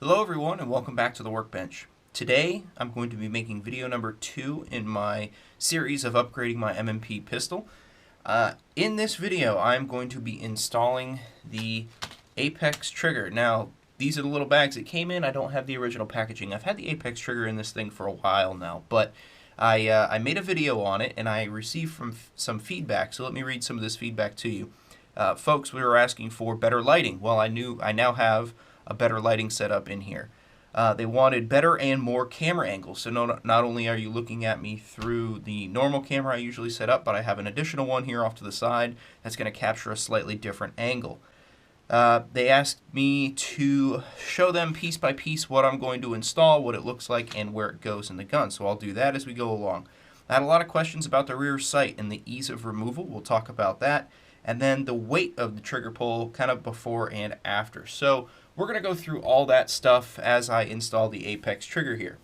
Hello everyone and welcome back to the workbench. Today I'm going to be making video number 2 in my series of upgrading my M&P pistol. In this video I'm going to be installing the Apex trigger. Now these are the little bags that came in. I don't have the original packaging. I've had the Apex trigger in this thing for a while now, but I made a video on it and I received some feedback, so let me read some of this feedback to you. Folks, we were asking for better lighting. Well, I now have a better lighting setup in here. They wanted better and more camera angles. So not only are you looking at me through the normal camera I usually set up, but I have an additional one here off to the side that's going to capture a slightly different angle. They asked me to show them piece by piece what I'm going to install, what it looks like, and where it goes in the gun. So I'll do that as we go along. I had a lot of questions about the rear sight and the ease of removal. We'll talk about that. And then the weight of the trigger pull kind of before and after. So we're going to go through all that stuff as I install the Apex trigger here.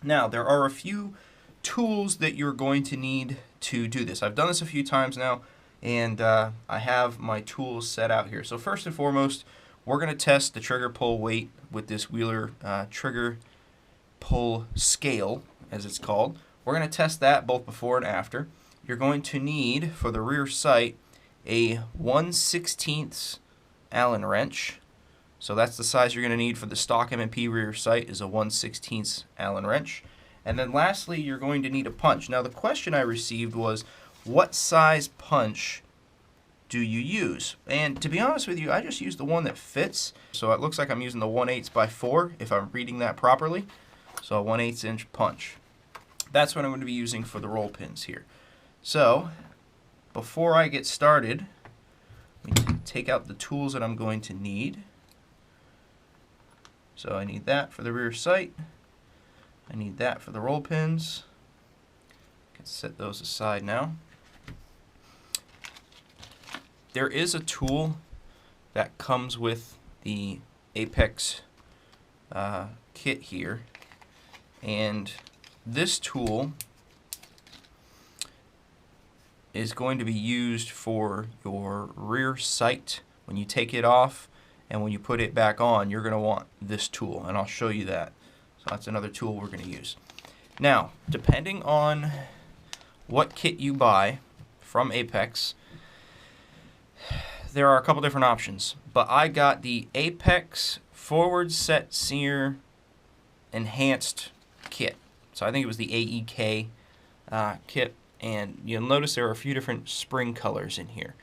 Now, there are a few tools that you're going to need to do this. I've done this a few times now, and I have my tools set out here. So first and foremost, we're going to test the trigger pull weight with this Wheeler trigger pull scale, as it's called. We're going to test that both before and after. You're going to need, for the rear sight, a 1/16 Allen wrench. So that's the size you're going to need for the stock M&P rear sight, is a 1/16 Allen wrench. And then lastly, you're going to need a punch. Now the question I received was, what size punch do you use? And to be honest with you, I just used the one that fits. So it looks like I'm using the 1/8 by 4 if I'm reading that properly. So a 1/8 inch punch. That's what I'm going to be using for the roll pins here. So before I get started, let me take out the tools that I'm going to need. So I need that for the rear sight. I need that for the roll pins. I can set those aside now. There is a tool that comes with the Apex kit here, and this tool is going to be used for your rear sight. When you take it off and when you put it back on, you're going to want this tool, and I'll show you that. So that's another tool we're going to use. Now, depending on what kit you buy from Apex, there are a couple different options, but I got the Apex Forward Set Sear Enhanced kit. So I think it was the AEK kit, and you'll notice there are a few different spring colors in here.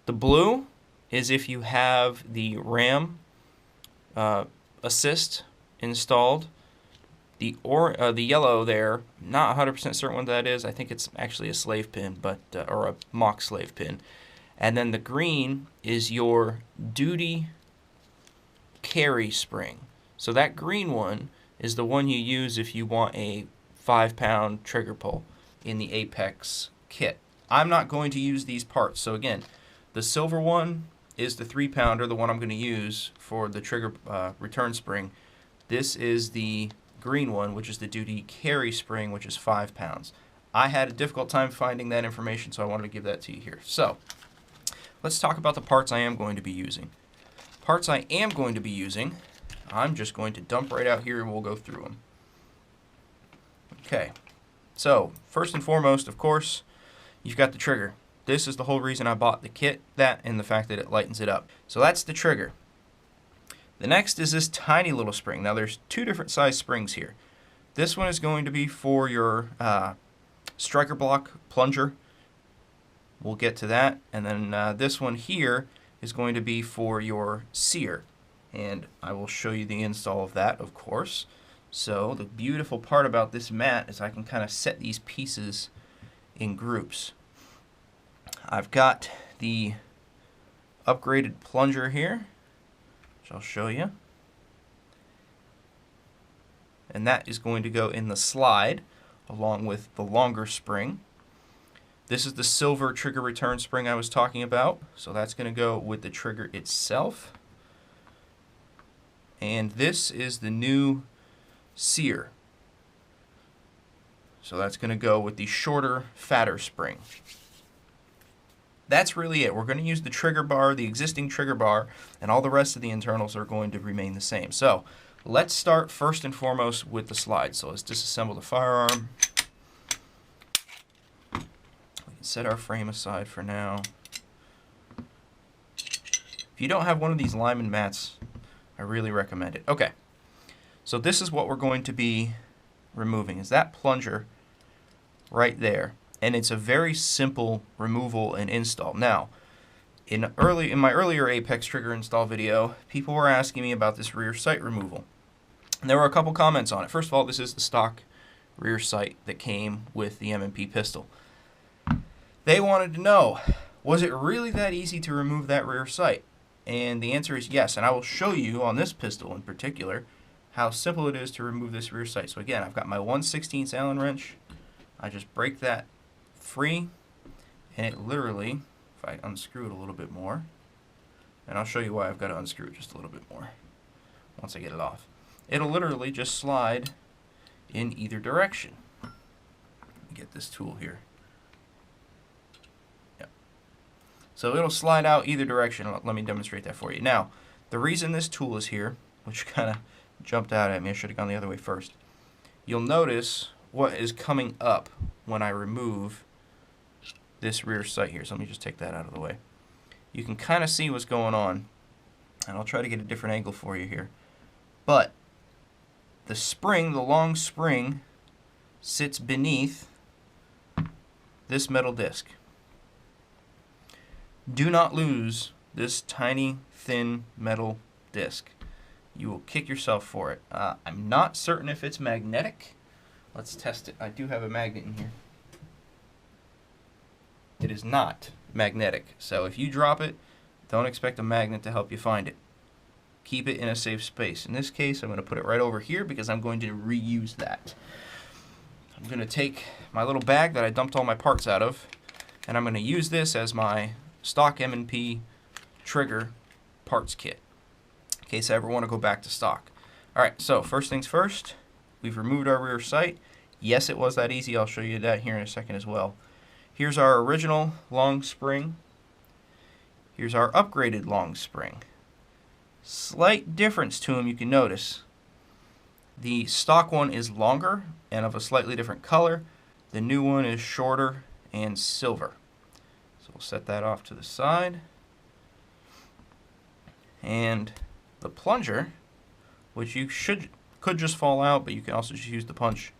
The blue is if you have the RAM assist installed. The yellow there, not 100% certain what that is. I think it's actually a slave pin, but or a mock slave pin. And then the green is your duty carry spring. So that green one is the one you use if you want a 5-pound trigger pull in the Apex kit. I'm not going to use these parts. So again, the silver one is the 3-pounder, the one I'm going to use for the trigger return spring. This is the green one, which is the duty carry spring, which is 5 pounds. I had a difficult time finding that information, so I wanted to give that to you here. So let's talk about the parts I am going to be using. Parts I am going to be using, I'm just going to dump right out here and we'll go through them. Okay, so first and foremost, of course, you've got the trigger. This is the whole reason I bought the kit, that and the fact that it lightens it up. So that's the trigger. The next is this tiny little spring. Now there's two different size springs here. This one is going to be for your striker block plunger. We'll get to that. And then this one here is going to be for your sear. And I will show you the install of that, of course. So the beautiful part about this mat is I can kind of set these pieces in groups. I've got the upgraded plunger here, which I'll show you. And that is going to go in the slide along with the longer spring. This is the silver trigger return spring I was talking about. So that's going to go with the trigger itself. And this is the new sear. So that's going to go with the shorter, fatter spring. That's really it. We're going to use the trigger bar, the existing trigger bar, and all the rest of the internals are going to remain the same. So let's start first and foremost with the slide. So let's disassemble the firearm. We can set our frame aside for now. If you don't have one of these Lyman mats, I really recommend it. Okay, so this is what we're going to be removing, is that plunger right there. And it's a very simple removal and install. Now, in my earlier Apex trigger install video, people were asking me about this rear sight removal. And there were a couple comments on it. First of all, this is the stock rear sight that came with the M&P pistol. They wanted to know, was it really that easy to remove that rear sight? And the answer is yes, and I will show you on this pistol in particular how simple it is to remove this rear sight. So again, I've got my 1/16 Allen wrench. I just break that free, and it literally, if I unscrew it a little bit more, and I'll show you why I've got to unscrew it just a little bit more once I get it off, it'll literally just slide in either direction. Let me get this tool here. Yep. So it'll slide out either direction. Let me demonstrate that for you. Now, the reason this tool is here, which kind of jumped out at me, I should have gone the other way first. You'll notice what is coming up when I remove this rear sight here. So let me just take that out of the way. You can kind of see what's going on, and I'll try to get a different angle for you here. But the spring, the long spring, sits beneath this metal disc. Do not lose this tiny, thin metal disc. You will kick yourself for it. I'm not certain if it's magnetic. Let's test it. I do have a magnet in here. It is not magnetic. So if you drop it, don't expect a magnet to help you find it. Keep it in a safe space. In this case, I'm going to put it right over here because I'm going to reuse that. I'm going to take my little bag that I dumped all my parts out of, and I'm going to use this as my stock M&P trigger parts kit in case I ever want to go back to stock. Alright, so first things first, we've removed our rear sight. Yes, it was that easy. I'll show you that here in a second as well. Here's our original long spring. Here's our upgraded long spring. Slight difference to them you can notice. The stock one is longer and of a slightly different color. The new one is shorter and silver. So we'll set that off to the side. And the plunger, which you could just fall out, but you can also just use the punch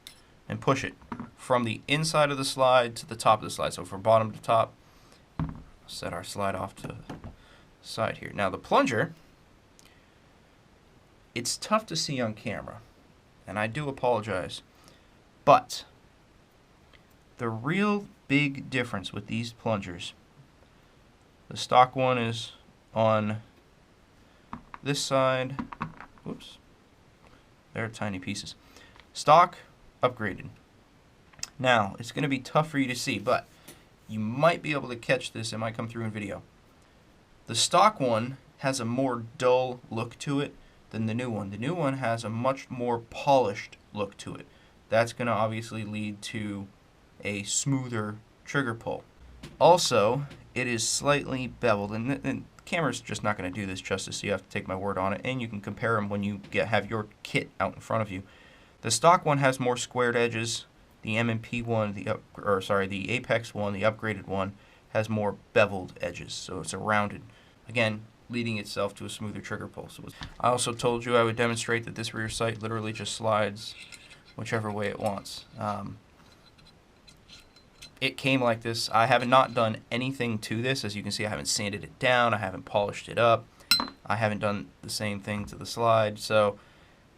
and push it from the inside of the slide to the top of the slide. So from bottom to top, set our slide off to the side here. Now the plunger, it's tough to see on camera, and I do apologize, but the real big difference with these plungers, the stock one is on this side. Whoops, they're tiny pieces. Stock, upgraded. Now, it's going to be tough for you to see, but you might be able to catch this. It might come through in video. The stock one has a more dull look to it than the new one. The new one has a much more polished look to it. That's going to obviously lead to a smoother trigger pull. Also, it is slightly beveled, and the camera's just not going to do this justice, so you have to take my word on it, and you can compare them when you have your kit out in front of you. The stock one has more squared edges. The M&P one, the Apex one, the upgraded one, has more beveled edges, so it's a rounded. Again, leading itself to a smoother trigger pull. So I also told you I would demonstrate that this rear sight literally just slides whichever way it wants. It came like this. I have not done anything to this. As you can see, I haven't sanded it down. I haven't polished it up. I haven't done the same thing to the slide. So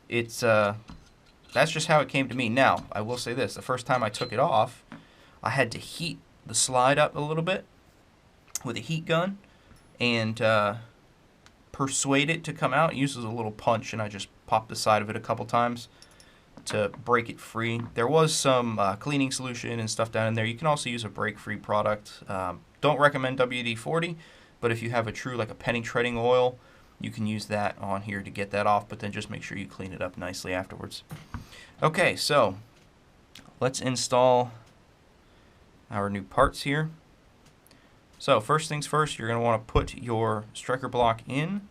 it's that's just how it came to me. Now, I will say this. The first time I took it off, I had to heat the slide up a little bit with a heat gun and persuade it to come out. It uses a little punch, and I just popped the side of it a couple times to break it free. There was some cleaning solution and stuff down in there. You can also use a break-free product. Don't recommend WD-40, but if you have a true, like a penny treading oil, you can use that on here to get that off, but then just make sure you clean it up nicely afterwards. Okay, so let's install our new parts here. So first things first, you're going to want to put your striker block in,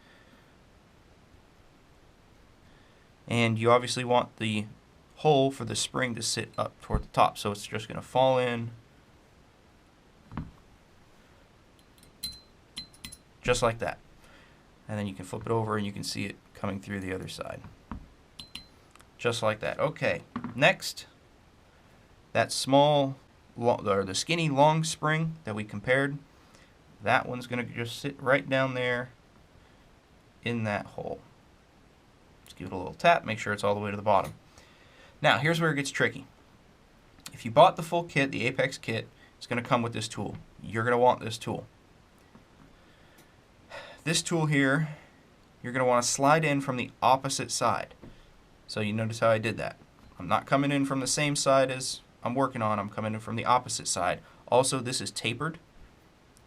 and you obviously want the hole for the spring to sit up toward the top, so it's just going to fall in just like that. And then you can flip it over and you can see it coming through the other side. Just like that. Okay, next, that small, or the skinny long spring that we compared, that one's going to just sit right down there in that hole. Just give it a little tap, make sure it's all the way to the bottom. Now, here's where it gets tricky. If you bought the full kit, the Apex kit, it's going to come with this tool. You're going to want this tool. This tool here, you're going to want to slide in from the opposite side. So you notice how I did that. I'm not coming in from the same side as I'm working on. I'm coming in from the opposite side. Also, this is tapered,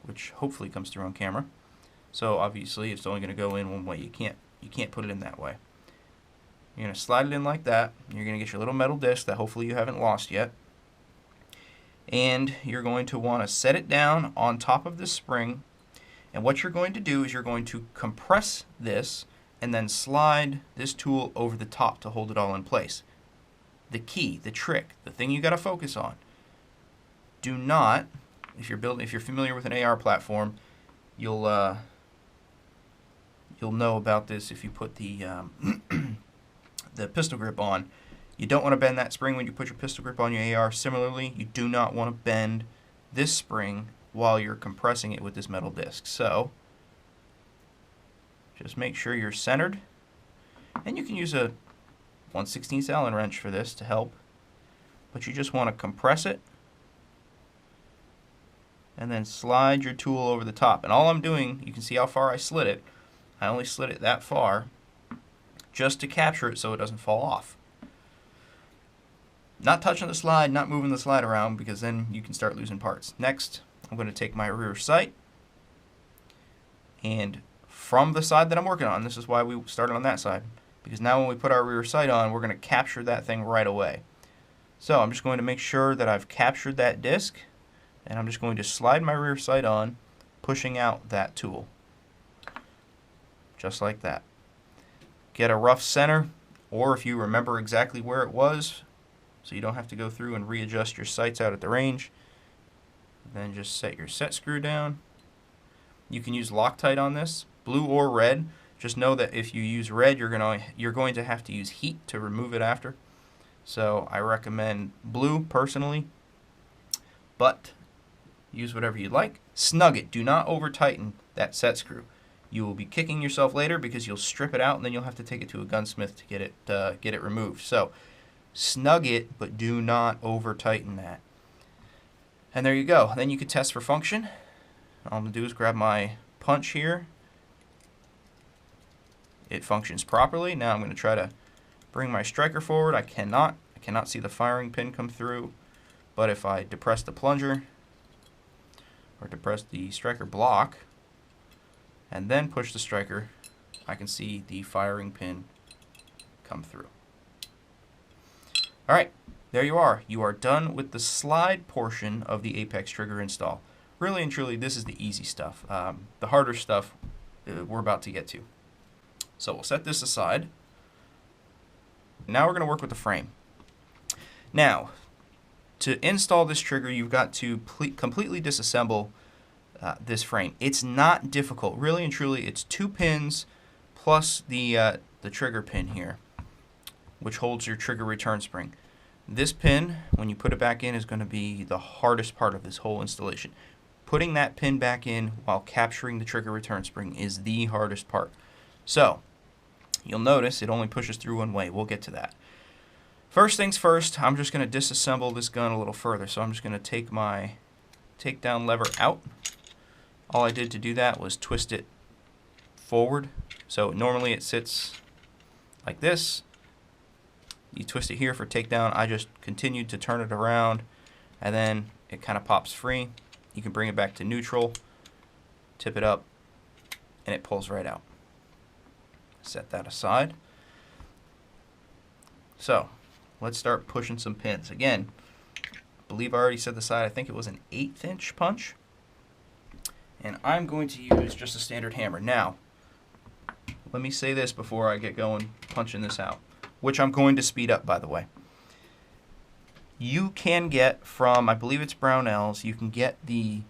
which hopefully comes through on camera. So obviously, it's only going to go in one way. You can't put it in that way. You're going to slide it in like that. You're going to get your little metal disc that hopefully you haven't lost yet. And you're going to want to set it down on top of this spring. And what you're going to do is you're going to compress this and then slide this tool over the top to hold it all in place. The key, the trick, the thing you got to focus on. Do not, if you're familiar with an AR platform, you'll know about this if you put the the pistol grip on. You don't want to bend that spring when you put your pistol grip on your AR. Similarly, you do not want to bend this spring while you're compressing it with this metal disc. So just make sure you're centered, and you can use a 1/16 Allen wrench for this to help, but you just want to compress it and then slide your tool over the top. And all I'm doing, you can see how far I slid it. I only slid it that far just to capture it so it doesn't fall off. Not touching the slide, not moving the slide around, because then you can start losing parts. Next, I'm going to take my rear sight, and from the side that I'm working on, this is why we started on that side, because now when we put our rear sight on, we're going to capture that thing right away. So I'm just going to make sure that I've captured that disc, and I'm just going to slide my rear sight on, pushing out that tool. Just like that. Get a rough center, or if you remember exactly where it was, so you don't have to go through and readjust your sights out at the range, then just set your set screw down. You can use Loctite on this, blue or red. Just know that if you use red, you're going to have to use heat to remove it after. So I recommend blue personally, but use whatever you'd like. Snug it. Do not over tighten that set screw. You will be kicking yourself later because you'll strip it out and then you'll have to take it to a gunsmith to get it removed. So snug it, but do not over tighten that. And there you go. Then you can test for function. All I'm going to do is grab my punch here. It functions properly. Now I'm going to try to bring my striker forward. I cannot see the firing pin come through, but if I depress the plunger or depress the striker block and then push the striker, I can see the firing pin come through. Alright, there you are. You are done with the slide portion of the Apex trigger install. Really and truly, this is the easy stuff. The harder stuff we're about to get to. So we'll set this aside. Now we're going to work with the frame. Now, to install this trigger, you've got to completely disassemble this frame. It's not difficult. Really and truly, it's 2 pins plus the trigger pin here, which holds your trigger return spring. This pin, when you put it back in, is going to be the hardest part of this whole installation. Putting that pin back in while capturing the trigger return spring is the hardest part. So, you'll notice it only pushes through one way. We'll get to that. First things first, I'm just going to disassemble this gun a little further. So I'm just going to take my takedown lever out. All I did to do that was twist it forward. So normally it sits like this. You twist it here for takedown. I just continued to turn it around, and then it kind of pops free. You can bring it back to neutral, tip it up, and it pulls right out. Set that aside. So let's start pushing some pins. Again, I believe I already said the side. I think it was an 1/8 inch punch. And I'm going to use just a standard hammer. Now, let me say this before I get going punching this out, which I'm going to speed up, by the way. You can get from, I believe it's Brownells, you can get the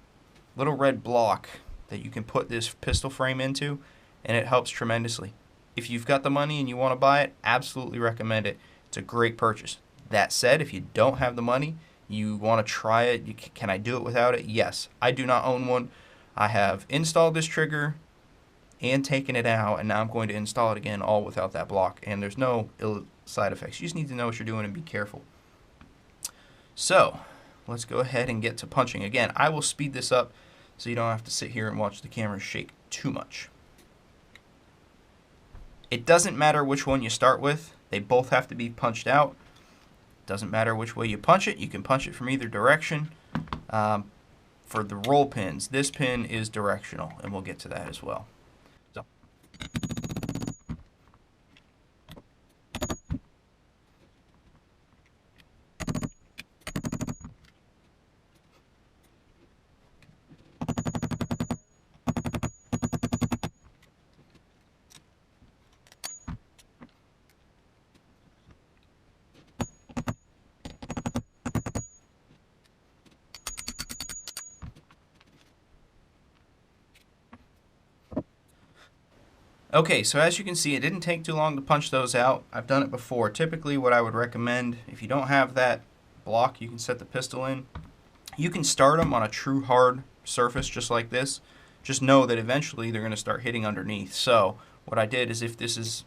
little red block that you can put this pistol frame into, and it helps tremendously. If you've got the money and you want to buy it, absolutely recommend it. It's a great purchase. That said, if you don't have the money, you want to try it, can I do it without it? Yes. I do not own one. I have installed this trigger and taken it out, and now I'm going to install it again all without that block, and there's no ill side effects. You just need to know what you're doing and be careful. So let's go ahead and get to punching. Again, I will speed this up so you don't have to sit here and watch the camera shake too much. It doesn't matter which one you start with. They both have to be punched out. Doesn't matter which way you punch it. You can punch it from either direction. For the roll pins, this pin is directional, and we'll get to that as well. So. Okay, so as you can see, it didn't take too long to punch those out. I've done it before. Typically what I would recommend, if you don't have that block you can set the pistol in, you can start them on a true hard surface just like this. Just know that eventually they're going to start hitting underneath. So what I did is, if this is,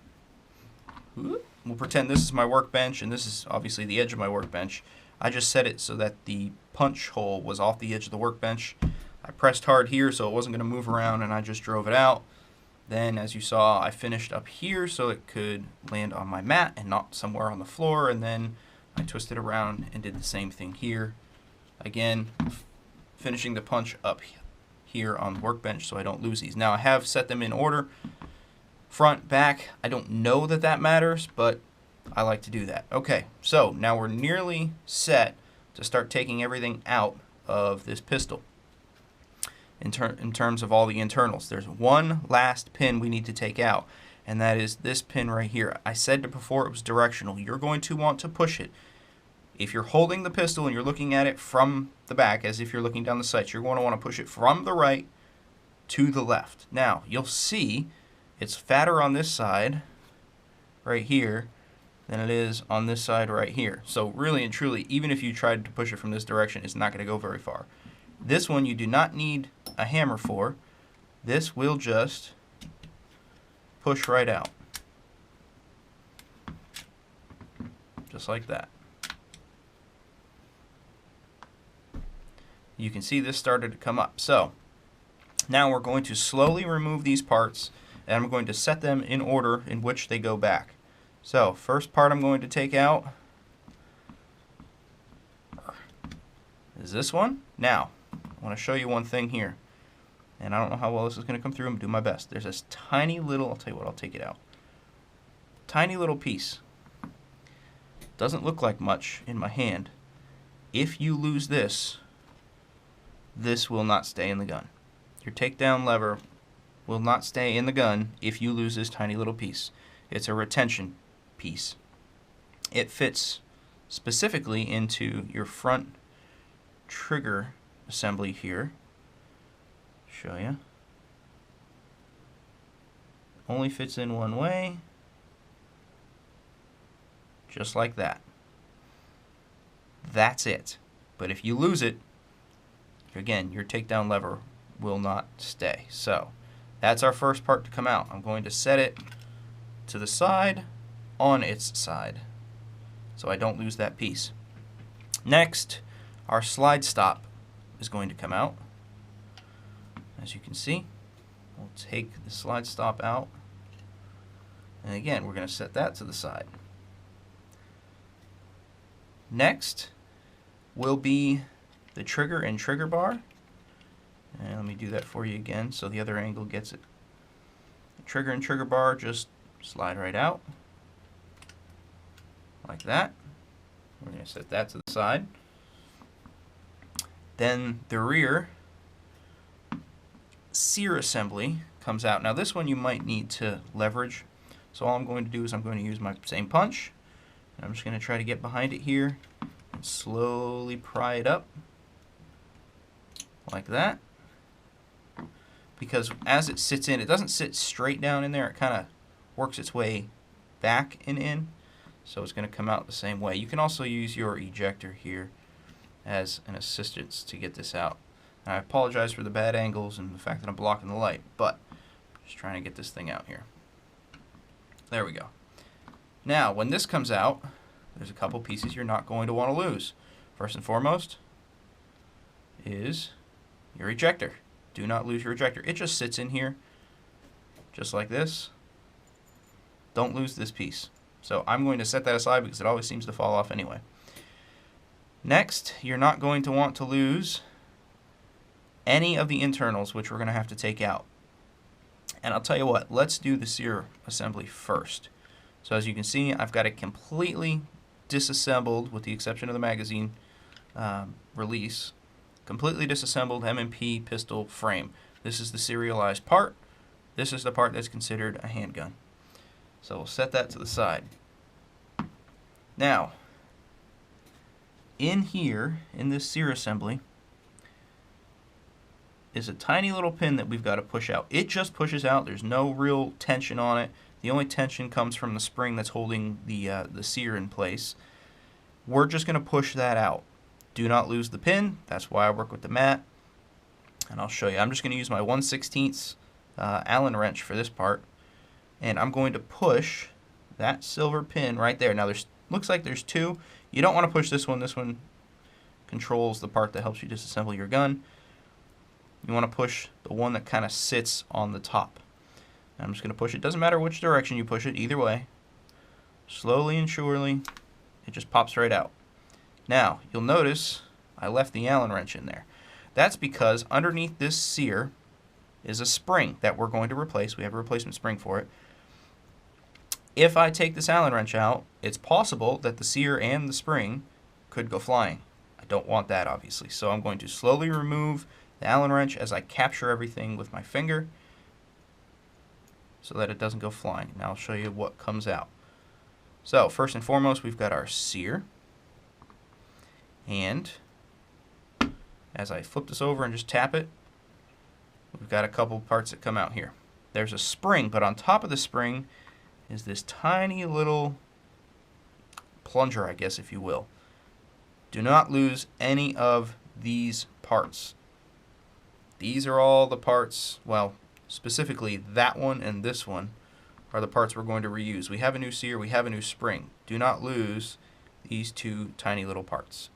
we'll pretend this is my workbench and this is obviously the edge of my workbench, I just set it so that the punch hole was off the edge of the workbench. I pressed hard here so it wasn't going to move around, and I just drove it out. Then, as you saw, I finished up here so it could land on my mat and not somewhere on the floor, and then I twisted around and did the same thing here. Again, finishing the punch up here on the workbench so I don't lose these. Now, I have set them in order, front, back. I don't know that that matters, but I like to do that. Okay, so now we're nearly set to start taking everything out of this pistol. In terms of all the internals, there's one last pin we need to take out, and that is this pin right here. I said before it was directional. You're going to want to push it. If you're holding the pistol and you're looking at it from the back, as if you're looking down the sights, you're going to want to push it from the right to the left. Now, you'll see it's fatter on this side right here than it is on this side right here. So really and truly, even if you tried to push it from this direction, it's not going to go very far. This one you do not need a hammer for. This will just push right out. Just like that. You can see this started to come up. So now we're going to slowly remove these parts, and I'm going to set them in order in which they go back. So first part I'm going to take out is this one. Now, I want to show you one thing here, and I don't know how well this is going to come through. I'm going to do my best. There's this tiny little, I'll tell you what, I'll take it out. Tiny little piece. Doesn't look like much in my hand. If you lose this, this will not stay in the gun. Your takedown lever will not stay in the gun if you lose this tiny little piece. It's a retention piece. It fits specifically into your front trigger assembly here. Show you. Only fits in one way, just like that. That's it. But if you lose it, again, your takedown lever will not stay. So that's our first part to come out. I'm going to set it to the side on its side so I don't lose that piece. Next, our slide stop is going to come out. As you can see, we'll take the slide stop out, and again we're going to set that to the side. Next will be the trigger and trigger bar, and let me do that for you again so the other angle gets it. The trigger and trigger bar just slide right out like that. We're going to set that to the side. Then the rear sear assembly comes out. Now this one you might need to leverage. So all I'm going to do is I'm going to use my same punch. And I'm just going to try to get behind it here and slowly pry it up like that. Because as it sits in, it doesn't sit straight down in there. It kind of works its way back and in. So it's going to come out the same way. You can also use your ejector here as an assistance to get this out. And I apologize for the bad angles and the fact that I'm blocking the light, but I'm just trying to get this thing out here. There we go. Now, when this comes out, there's a couple pieces you're not going to want to lose. First and foremost is your ejector. Do not lose your ejector. It just sits in here, just like this. Don't lose this piece. So I'm going to set that aside because it always seems to fall off anyway. Next, you're not going to want to lose any of the internals, which we're going to have to take out. And I'll tell you what, let's do the sear assembly first. So as you can see, I've got it completely disassembled with the exception of the magazine release. Completely disassembled M&P pistol frame. This is the serialized part. This is the part that's considered a handgun. So we'll set that to the side. Now, in here, in this sear assembly, is a tiny little pin that we've got to push out. It just pushes out. There's no real tension on it. The only tension comes from the spring that's holding the sear in place. We're just going to push that out. Do not lose the pin. That's why I work with the mat. And I'll show you. I'm just going to use my 1/16 Allen wrench for this part. And I'm going to push that silver pin right there. Now, looks like there's two. You don't want to push this one. This one controls the part that helps you disassemble your gun. You want to push the one that kind of sits on the top. And I'm just going to push it. Doesn't matter which direction you push it, either way. Slowly and surely, it just pops right out. Now, you'll notice I left the Allen wrench in there. That's because underneath this sear is a spring that we're going to replace. We have a replacement spring for it. If I take this Allen wrench out, it's possible that the sear and the spring could go flying. I don't want that, obviously. So I'm going to slowly remove the Allen wrench as I capture everything with my finger so that it doesn't go flying. Now I'll show you what comes out. So first and foremost, we've got our sear. And as I flip this over and just tap it, we've got a couple parts that come out here. There's a spring, but on top of the spring is this tiny little plunger, I guess, if you will. Do not lose any of these parts. These are all the parts, well, specifically that one and this one are the parts we're going to reuse. We have a new sear, we have a new spring. Do not lose these two tiny little parts.